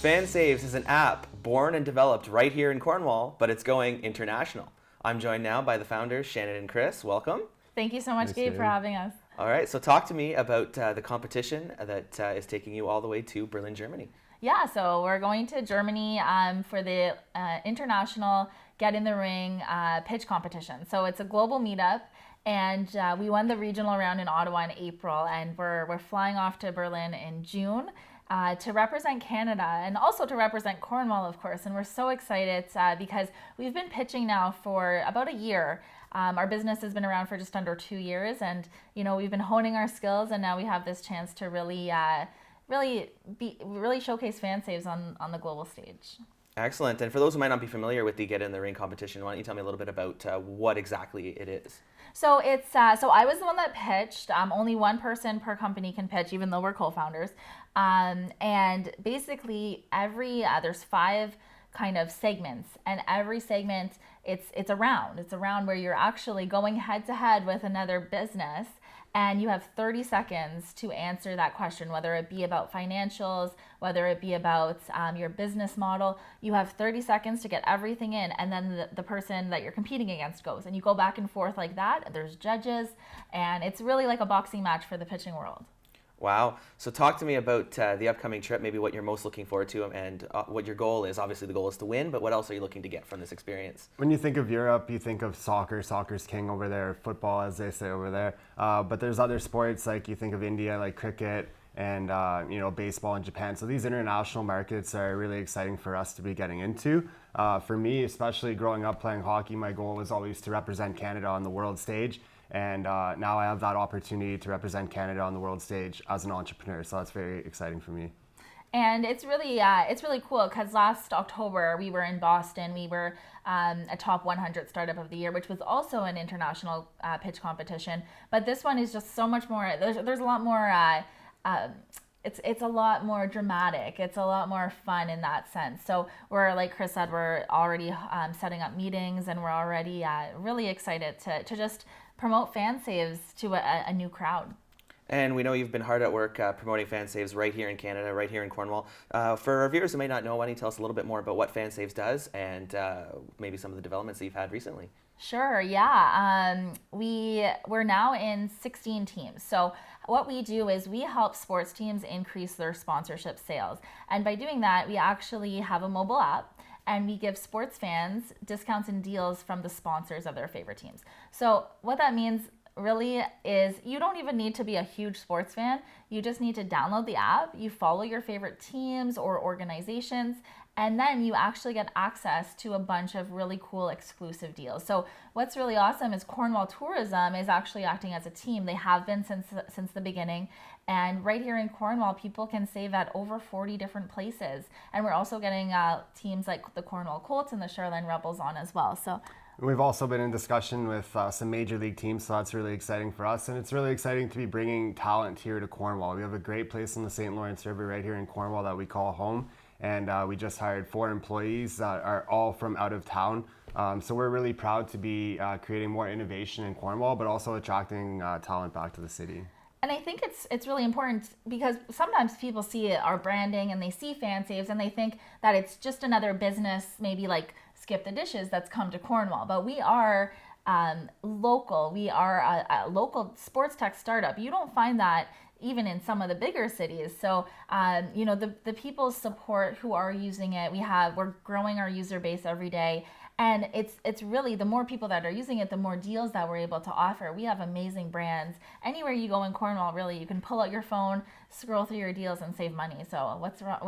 FanSaves is an app born and developed right here in Cornwall, but it's going international. I'm joined now by the founders, Shannon and Chris. Welcome. Thank you so much, Gabe, for having us. All right, so talk to me about the competition that is taking you all the way to Berlin, Germany. Yeah, so we're going to Germany for the international Get in the Ring pitch competition. So it's a global meetup, and we won the regional round in Ottawa in April, and we're flying off to Berlin in June. To represent Canada and also to represent Cornwall, of course. And we're so excited because we've been pitching now for about a year. Our business has been around for just under 2 years, and we've been honing our skills, and now we have this chance to really showcase FanSaves on the global stage. Excellent. And for those who might not be familiar with the Get in the Ring competition, why don't you tell me a little bit about what exactly it is? So it's so I was the one that pitched. Only one person per company can pitch, even though we're co-founders. And basically, there's 5 kind of segments, and every segment it's a round. It's a round where you're actually going head to head with another business, and you have 30 seconds to answer that question, whether it be about financials, whether it be about your business model. You have 30 seconds to get everything in, and then the person that you're competing against goes. And you go back and forth like that. There's judges, and it's really like a boxing match for the pitching world. Wow. So talk to me about the upcoming trip, maybe what you're most looking forward to and what your goal is. Obviously, the goal is to win, but what else are you looking to get from this experience? When you think of Europe, you think of soccer. Soccer's king over there, football, as they say over there. But there's other sports, like you think of India, like cricket, and baseball in Japan. So these international markets are really exciting for us to be getting into. For me, especially growing up playing hockey, my goal was always to represent Canada on the world stage. And now I have that opportunity to represent Canada on the world stage as an entrepreneur. So that's very exciting for me. And it's really cool because last October we were in Boston. We were a top 100 startup of the year, which was also an international pitch competition. But this one is just so much more. There's a lot more. It's a lot more dramatic. It's a lot more fun in that sense. So we're, like Chris said, we're already setting up meetings, and we're already really excited to just promote FanSaves to a new crowd. And we know you've been hard at work promoting FanSaves right here in Canada, right here in Cornwall. For our viewers who may not know, why don't you tell us a little bit more about what FanSaves does and maybe some of the developments that you've had recently? Sure, yeah. We're now in 16 teams. So what we do is we help sports teams increase their sponsorship sales. And by doing that, we actually have a mobile app, and we give sports fans discounts and deals from the sponsors of their favorite teams. So what that means really is you don't even need to be a huge sports fan. You just need to download the app, you follow your favorite teams or organizations, and then you actually get access to a bunch of really cool exclusive deals. So what's really awesome is Cornwall Tourism is actually acting as a team. They have been since the beginning. And right here in Cornwall, people can save at over 40 different places. And we're also getting teams like the Cornwall Colts and the Shoreline Rebels on as well. So we've also been in discussion with some major league teams, so that's really exciting for us. And it's really exciting to be bringing talent here to Cornwall. We have a great place on the St. Lawrence River right here in Cornwall that we call home. And we just hired 4 employees that are all from out of town. So we're really proud to be creating more innovation in Cornwall, but also attracting talent back to the city. And I think it's really important because sometimes people see our branding and they see FanSaves and they think that it's just another business, maybe like Skip the Dishes, that's come to Cornwall. But we are local. We are a local sports tech startup. You don't find that even in some of the bigger cities. So, the people support who are using it. We're growing our user base every day. And it's really, the more people that are using it, the more deals that we're able to offer. We have amazing brands. Anywhere you go in Cornwall, really, you can pull out your phone, scroll through your deals, and save money. So what's wrong?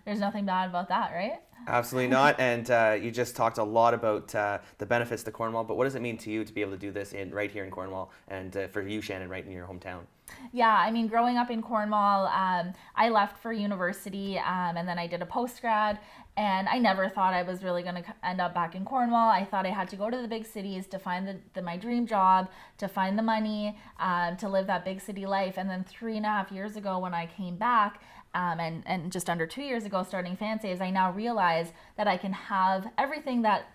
There's nothing bad about that, right? Absolutely not. And you just talked a lot about the benefits to Cornwall, but what does it mean to you to be able to do this right here in Cornwall, and for you, Shannon, right in your hometown? Yeah, I mean, growing up in Cornwall, I left for university, and then I did a post-grad, and I never thought I was really going to end up back in Cornwall. I thought I had to go to the big cities to find my dream job, to find the money, to live that big city life. And then 3.5 years ago when I came back, and just under 2 years ago starting FanSaves, I now realize that I can have everything that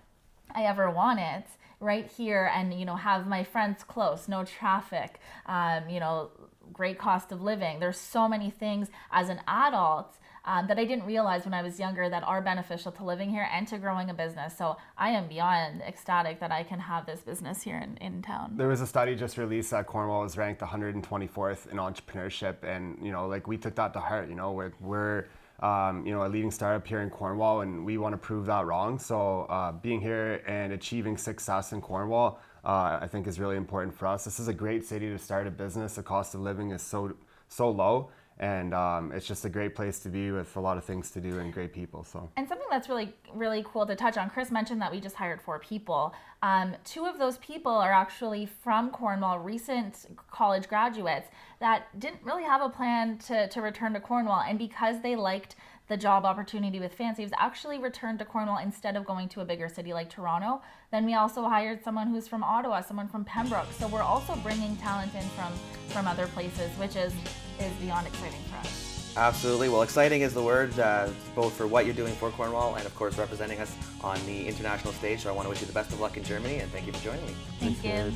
I ever wanted right here and, you know, have my friends close, no traffic, you know, great cost of living. There's so many things as an adult that I didn't realize when I was younger that are beneficial to living here and to growing a business. So I am beyond ecstatic that I can have this business here in town. There was a study just released that Cornwall was ranked 124th in entrepreneurship, and you know, like we took that to heart. You know, we're you know, a leading startup here in Cornwall, and we want to prove that wrong. So being here and achieving success in Cornwall, I think is really important for us. This is a great city to start a business. The cost of living is so low. And it's just a great place to be with a lot of things to do and great people. So. And something that's really, really cool to touch on, Chris mentioned that we just hired 4 people. 2 of those people are actually from Cornwall, recent college graduates that didn't really have a plan to return to Cornwall. And because they liked the job opportunity with FanSaves, actually returned to Cornwall instead of going to a bigger city like Toronto. Then we also hired someone who's from Ottawa, someone from Pembroke. So we're also bringing talent in from other places, which is beyond exciting for us. Absolutely. Well, exciting is the word, both for what you're doing for Cornwall and, of course, representing us on the international stage. So I want to wish you the best of luck in Germany, and thank you for joining me. Thank you.